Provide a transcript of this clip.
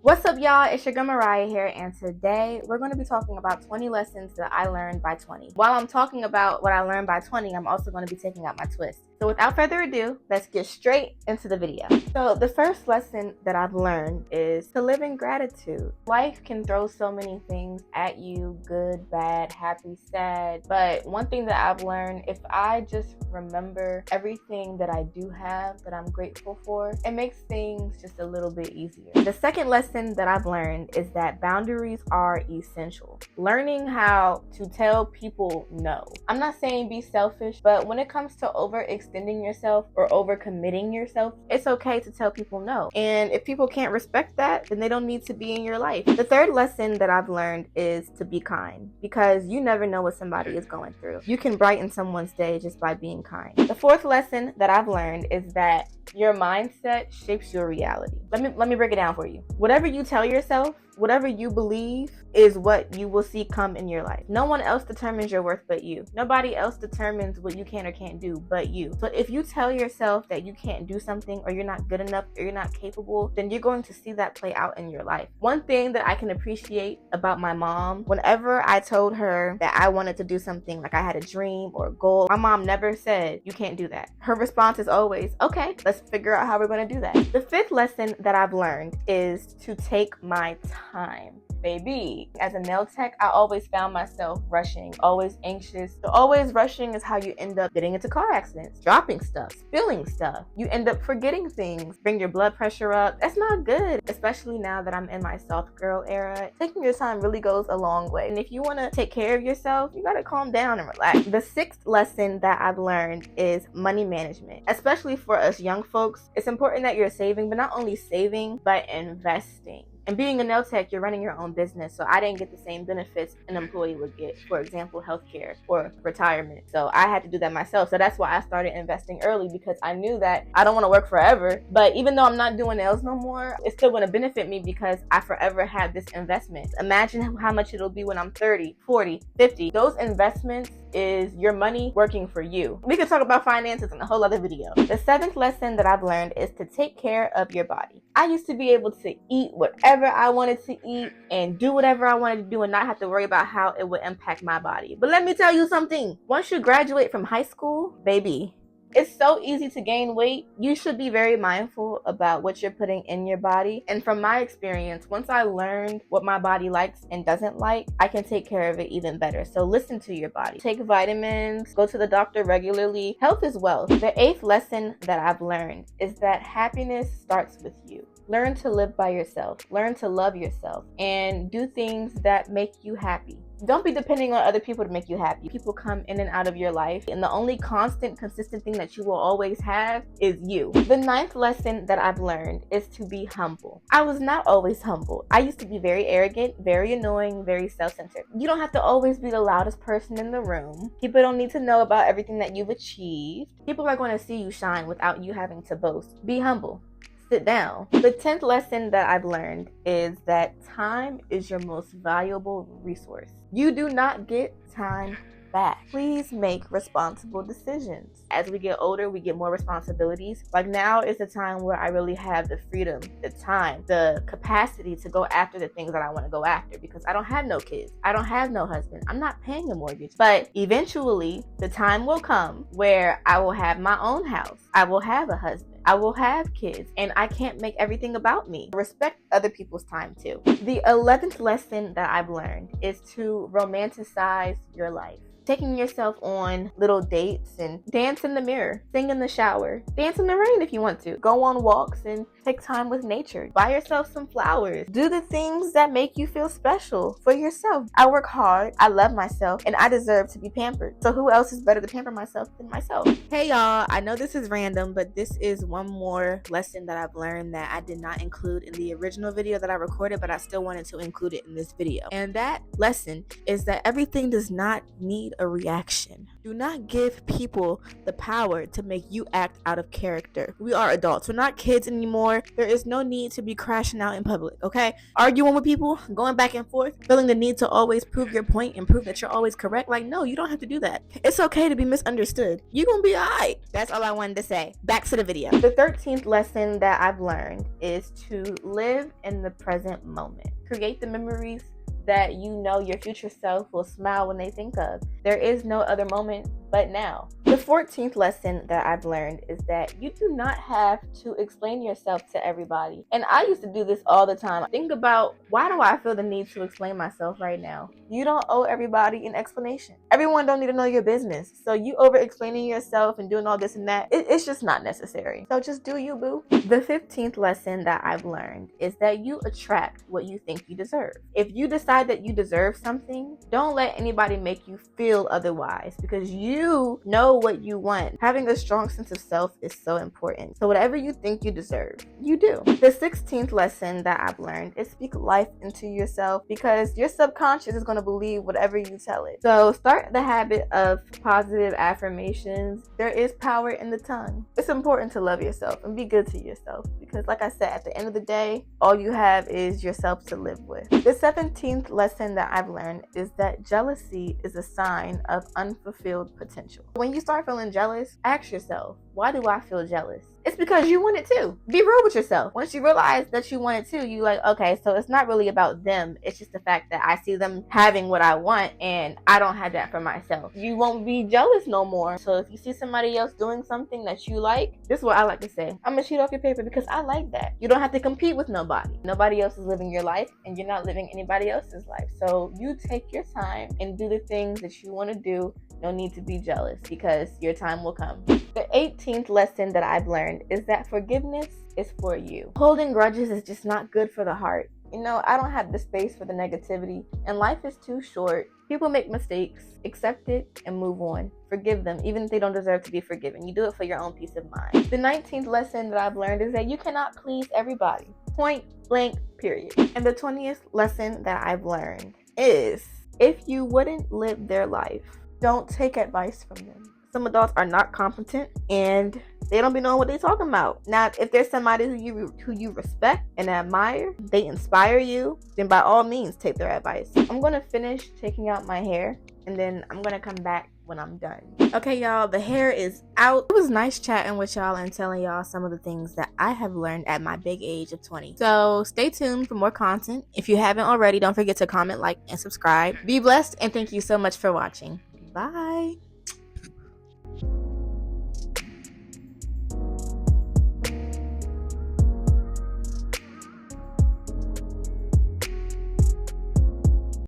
What's up, y'all? It's your girl Mariah here, and today we're going to be talking about 20 lessons that I learned by 20. While I'm talking about what I learned by 20, I'm also going to be taking out my twist. So without further ado, let's get straight into the video. So the first lesson that I've learned is to live in gratitude. Life can throw so many things at you, good, bad, happy, sad. But one thing that I've learned, if I just remember everything that I do have that I'm grateful for, it makes things just a little bit easier. The second lesson that I've learned is that boundaries are essential. Learning how to tell people no. I'm not saying be selfish, but when it comes to overextending yourself or overcommitting yourself, it's okay to tell people no. And if people can't respect that, then they don't need to be in your life. The third lesson that I've learned is to be kind, because you never know what somebody is going through. You can brighten someone's day just by being kind. The fourth lesson that I've learned is that your mindset shapes your reality. Let me break it down for you. Whatever you tell yourself, whatever you believe is what you will see come in your life. No one else determines your worth but you. Nobody else determines what you can or can't do but you. So if you tell yourself that you can't do something, or you're not good enough, or you're not capable, then you're going to see that play out in your life. One thing that I can appreciate about my mom, whenever I told her that I wanted to do something, like I had a dream or a goal, my mom never said, you can't do that. Her response is always, okay, let's figure out how we're going to do that. The fifth lesson that I've learned is to take my time. Baby, as a nail tech, I always found myself rushing, always anxious. So always rushing is how you end up getting into car accidents, dropping stuff, spilling stuff. You end up forgetting things, bring your blood pressure up. That's not good, especially now that I'm in my soft girl era. Taking your time really goes a long way. And if you want to take care of yourself, you got to calm down and relax. The sixth lesson that I've learned is money management. Especially for us young folks, it's important that you're saving, but not only saving, but investing. And being a nail tech, you're running your own business, so I didn't get the same benefits an employee would get. For example, healthcare or retirement. So I had to do that myself. So that's why I started investing early, because I knew that I don't want to work forever. But even though I'm not doing nails no more, it's still going to benefit me because I forever had this investment. Imagine how much it'll be when I'm 30, 40, 50. Those investments is your money working for you. We could talk about finances in a whole other video. The seventh lesson that I've learned is to take care of your body. I used to be able to eat whatever I wanted to eat and do whatever I wanted to do and not have to worry about how it would impact my body. But let me tell you something. Once you graduate from high school, baby, it's so easy to gain weight. You should be very mindful about what you're putting in your body. And from my experience, once I learned what my body likes and doesn't like, I can take care of it even better. So listen to your body. Take vitamins, go to the doctor regularly. Health is wealth. The eighth lesson that I've learned is that happiness starts with you. Learn to live by yourself. Learn to love yourself and do things that make you happy. Don't be depending on other people to make you happy. People come in and out of your life, and the only constant, consistent thing that you will always have is you. The ninth lesson that I've learned is to be humble. I was not always humble. I used to be very arrogant, very annoying, very self-centered. You don't have to always be the loudest person in the room. People don't need to know about everything that you've achieved. People are going to see you shine without you having to boast. Be humble. Sit down. The 10th lesson that I've learned is that time is your most valuable resource. You do not get time back. Please make responsible decisions. As we get older, we get more responsibilities. Like now is the time where I really have the freedom, the time, the capacity to go after the things that I want to go after, because I don't have no kids. I don't have no husband. I'm not paying a mortgage. But eventually the time will come where I will have my own house. I will have a husband. I will have kids, and I can't make everything about me. Respect other people's time too. The 11th lesson that I've learned is to romanticize your life. Taking yourself on little dates and dance in the mirror, sing in the shower, dance in the rain if you want to, go on walks and take time with nature, buy yourself some flowers, do the things that make you feel special for yourself. I work hard, I love myself, and I deserve to be pampered. So who else is better to pamper myself than myself? Hey y'all, I know this is random, but this is one more lesson that I've learned that I did not include in the original video that I recorded, but I still wanted to include it in this video. And that lesson is that everything does not need need a reaction. Do not give people the power to make you act out of character. We are adults. We're not kids anymore. There is no need to be crashing out in public, okay? Arguing with people, going back and forth, feeling the need to always prove your point and prove that you're always correct. Like, no, you don't have to do that. It's okay to be misunderstood. You're gonna be alright. That's all I wanted to say. Back to the video. The 13th lesson that I've learned is to live in the present moment. Create the memories that you know your future self will smile when they think of. There is no other moment but now. The 14th lesson that I've learned is that you do not have to explain yourself to everybody. And I used to do this all the time. Think about, why do I feel the need to explain myself right now? You don't owe everybody an explanation. Everyone don't need to know your business. So you over explaining yourself and doing all this and that, it's just not necessary. So just do you, boo. The 15th lesson that I've learned is that you attract what you think you deserve. If you decide that you deserve something, don't let anybody make you feel otherwise, because you know what you want. Having a strong sense of self is so important. So whatever you think you deserve, you do. The 16th lesson that I've learned is speak life into yourself, because your subconscious is going to believe whatever you tell it. So start the habit of positive affirmations. There is power in the tongue. It's important to love yourself and be good to yourself, because like I said, at the end of the day, all you have is yourself to live with. The 17th lesson that I've learned is that jealousy is a sign of unfulfilled potential. When you start feeling jealous, ask yourself, why do I feel jealous? It's because you want it too. Be real with yourself. Once you realize that you want it too, you like, okay, so it's not really about them. It's just the fact that I see them having what I want and I don't have that for myself. You won't be jealous no more. So if you see somebody else doing something that you like, this is what I like to say. I'm gonna cheat off your paper because I like that. You don't have to compete with nobody. Nobody else is living your life and you're not living anybody else's life. So you take your time and do the things that you want to do. No need to be jealous, because your time will come. The 18th lesson that I've learned is that forgiveness is for you. Holding grudges is just not good for the heart. You know, I don't have the space for the negativity, and life is too short. People make mistakes. Accept it and move on. Forgive them, even if they don't deserve to be forgiven. You do it for your own peace of mind. The 19th lesson that I've learned is that you cannot please everybody. Point blank, period. And the 20th lesson that I've learned is, if you wouldn't live their life, don't take advice from them. Some adults are not competent and they don't be knowing what they're talking about. Now, if there's somebody who you respect and admire, they inspire you, then by all means take their advice. I'm going to finish taking out my hair and then I'm going to come back when I'm done. Okay, y'all, the hair is out. It was nice chatting with y'all and telling y'all some of the things that I have learned at my big age of 20. So stay tuned for more content. If you haven't already, don't forget to comment, like, and subscribe. Be blessed, and thank you so much for watching. Bye.